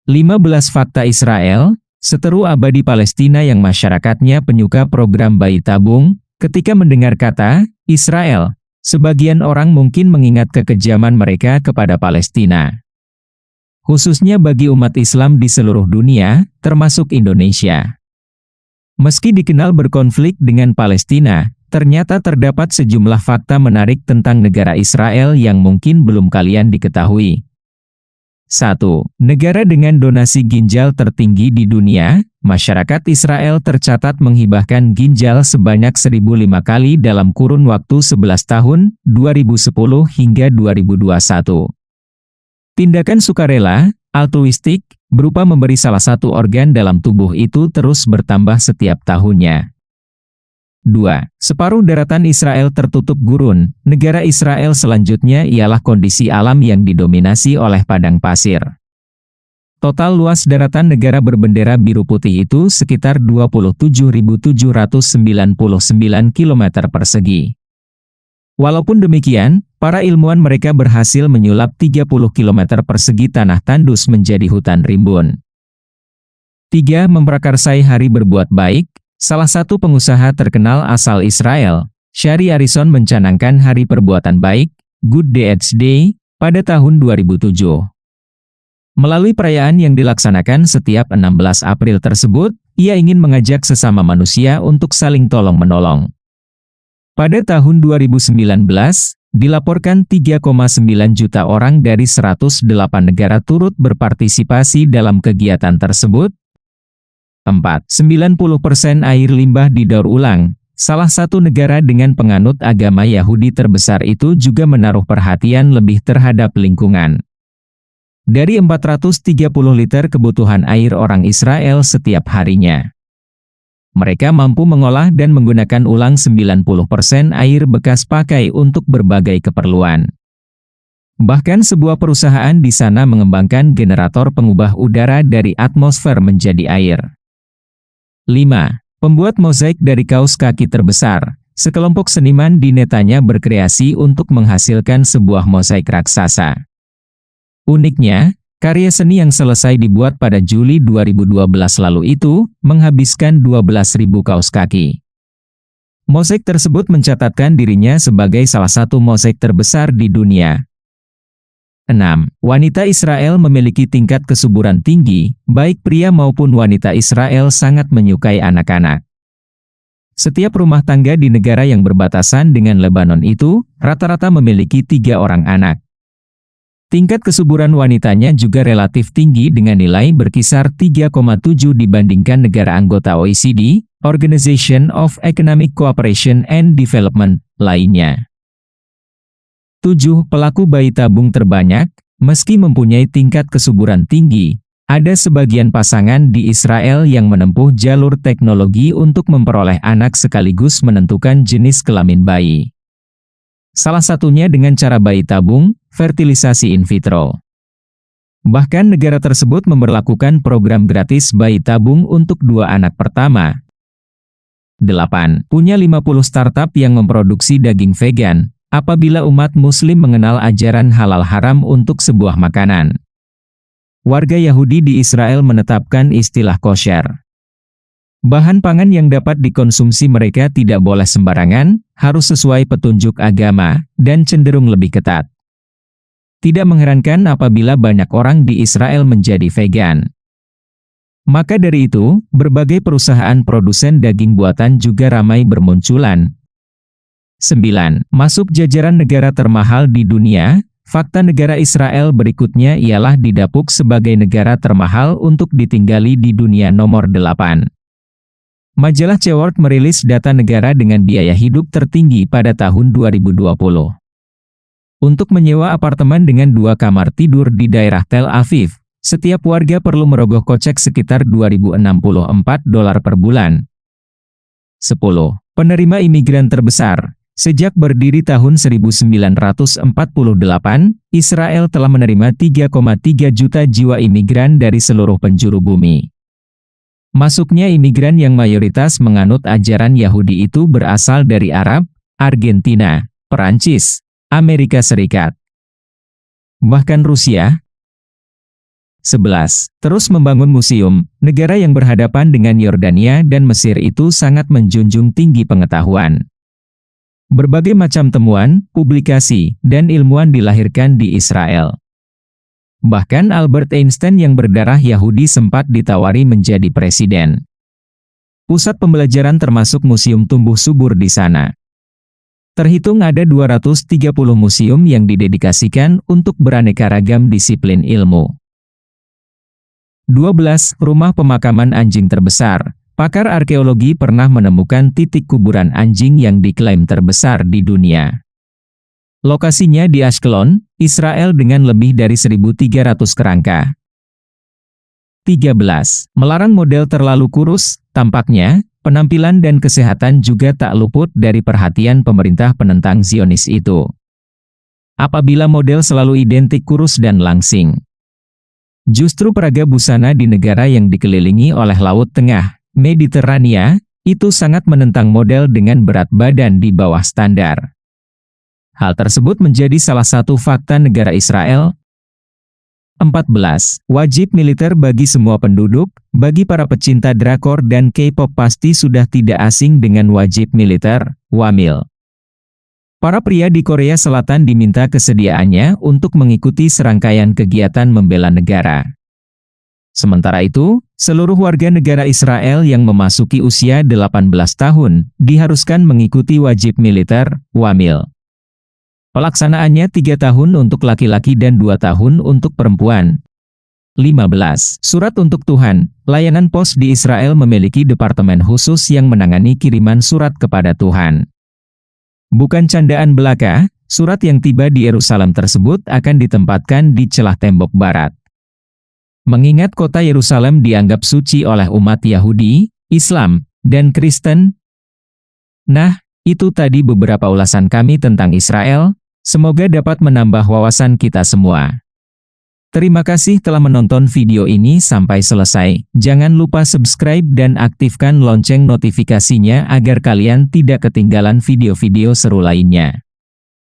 15 fakta Israel, seteru abadi Palestina yang masyarakatnya penyuka program bayi tabung. Ketika mendengar kata Israel, sebagian orang mungkin mengingat kekejaman mereka kepada Palestina. Khususnya bagi umat Islam di seluruh dunia, termasuk Indonesia. Meski dikenal berkonflik dengan Palestina, ternyata terdapat sejumlah fakta menarik tentang negara Israel yang mungkin belum kalian diketahui. 1. Negara dengan donasi ginjal tertinggi di dunia, masyarakat Israel tercatat menghibahkan ginjal sebanyak 1.005 kali dalam kurun waktu 11 tahun, 2010 hingga 2021. Tindakan sukarela, altruistik, berupa memberi salah satu organ dalam tubuh itu terus bertambah setiap tahunnya. 2. Separuh daratan Israel tertutup gurun. Negara Israel selanjutnya ialah kondisi alam yang didominasi oleh padang pasir. Total luas daratan negara berbendera biru putih itu sekitar 27.799 km persegi. Walaupun demikian, para ilmuwan mereka berhasil menyulap 30 km persegi tanah tandus menjadi hutan rimbun. 3. Memprakarsai hari berbuat baik. Salah satu pengusaha terkenal asal Israel, Shari Arison mencanangkan Hari Perbuatan Baik, Good Deeds Day, pada tahun 2007. Melalui perayaan yang dilaksanakan setiap 16 April tersebut, ia ingin mengajak sesama manusia untuk saling tolong-menolong. Pada tahun 2019, dilaporkan 3,9 juta orang dari 108 negara turut berpartisipasi dalam kegiatan tersebut. 4. 90% air limbah didaur ulang. Salah satu negara dengan penganut agama Yahudi terbesar itu juga menaruh perhatian lebih terhadap lingkungan. Dari 430 liter kebutuhan air orang Israel setiap harinya, mereka mampu mengolah dan menggunakan ulang 90% air bekas pakai untuk berbagai keperluan. Bahkan sebuah perusahaan di sana mengembangkan generator pengubah udara dari atmosfer menjadi air. 5. Pembuat mozaik dari kaos kaki terbesar. Sekelompok seniman di Netanya berkreasi untuk menghasilkan sebuah mozaik raksasa. Uniknya, karya seni yang selesai dibuat pada Juli 2012 lalu itu, menghabiskan 12.000 kaos kaki. Mozaik tersebut mencatatkan dirinya sebagai salah satu mozaik terbesar di dunia. 6. Wanita Israel memiliki tingkat kesuburan tinggi, baik pria maupun wanita Israel sangat menyukai anak-anak. Setiap rumah tangga di negara yang berbatasan dengan Lebanon itu, rata-rata memiliki 3 orang anak. Tingkat kesuburan wanitanya juga relatif tinggi dengan nilai berkisar 3,7 dibandingkan negara anggota OECD, Organization of Economic Cooperation and Development, lainnya. 7. Pelaku bayi tabung terbanyak. Meski mempunyai tingkat kesuburan tinggi, ada sebagian pasangan di Israel yang menempuh jalur teknologi untuk memperoleh anak sekaligus menentukan jenis kelamin bayi. Salah satunya dengan cara bayi tabung, fertilisasi in vitro. Bahkan negara tersebut memberlakukan program gratis bayi tabung untuk 2 anak pertama. 8. Punya 50 startup yang memproduksi daging vegan. Apabila umat Muslim mengenal ajaran halal haram untuk sebuah makanan, warga Yahudi di Israel menetapkan istilah kosher. Bahan pangan yang dapat dikonsumsi mereka tidak boleh sembarangan, harus sesuai petunjuk agama, dan cenderung lebih ketat. Tidak mengherankan apabila banyak orang di Israel menjadi vegan. Maka dari itu, berbagai perusahaan produsen daging buatan juga ramai bermunculan. 9. Masuk jajaran negara termahal di dunia. Fakta negara Israel berikutnya ialah didapuk sebagai negara termahal untuk ditinggali di dunia nomor 8. Majalah Ceword merilis data negara dengan biaya hidup tertinggi pada tahun 2020. Untuk menyewa apartemen dengan 2 kamar tidur di daerah Tel Aviv, setiap warga perlu merogoh kocek sekitar $2.064 per bulan. 10. Penerima imigran terbesar. Sejak berdiri tahun 1948, Israel telah menerima 3,3 juta jiwa imigran dari seluruh penjuru bumi. Masuknya imigran yang mayoritas menganut ajaran Yahudi itu berasal dari Arab, Argentina, Perancis, Amerika Serikat, bahkan Rusia. 11. Terus membangun museum. Negara yang berhadapan dengan Yordania dan Mesir itu sangat menjunjung tinggi pengetahuan. Berbagai macam temuan, publikasi, dan ilmuwan dilahirkan di Israel. Bahkan Albert Einstein yang berdarah Yahudi sempat ditawari menjadi presiden. Pusat pembelajaran termasuk museum tumbuh subur di sana. Terhitung ada 230 museum yang didedikasikan untuk beraneka ragam disiplin ilmu. 12. Rumah pemakaman anjing terbesar. Pakar arkeologi pernah menemukan titik kuburan anjing yang diklaim terbesar di dunia. Lokasinya di Ashkelon, Israel dengan lebih dari 1.300 kerangka. 13. Melarang model terlalu kurus. Tampaknya, penampilan dan kesehatan juga tak luput dari perhatian pemerintah penentang Zionis itu. Apabila model selalu identik kurus dan langsing. Justru peraga busana di negara yang dikelilingi oleh Laut Tengah, Mediterania, itu sangat menentang model dengan berat badan di bawah standar. Hal tersebut menjadi salah satu fakta negara Israel. 14. Wajib militer bagi semua penduduk. Bagi para pecinta drakor dan K-pop pasti sudah tidak asing dengan wajib militer, wamil. Para pria di Korea Selatan diminta kesediaannya untuk mengikuti serangkaian kegiatan membela negara. Sementara itu, seluruh warga negara Israel yang memasuki usia 18 tahun diharuskan mengikuti wajib militer, wamil. Pelaksanaannya 3 tahun untuk laki-laki dan 2 tahun untuk perempuan. 15. Surat untuk Tuhan. Layanan pos di Israel memiliki departemen khusus yang menangani kiriman surat kepada Tuhan. Bukan candaan belaka, surat yang tiba di Yerusalem tersebut akan ditempatkan di celah tembok barat. Mengingat kota Yerusalem dianggap suci oleh umat Yahudi, Islam, dan Kristen. Nah, itu tadi beberapa ulasan kami tentang Israel, semoga dapat menambah wawasan kita semua. Terima kasih telah menonton video ini sampai selesai. Jangan lupa subscribe dan aktifkan lonceng notifikasinya agar kalian tidak ketinggalan video-video seru lainnya.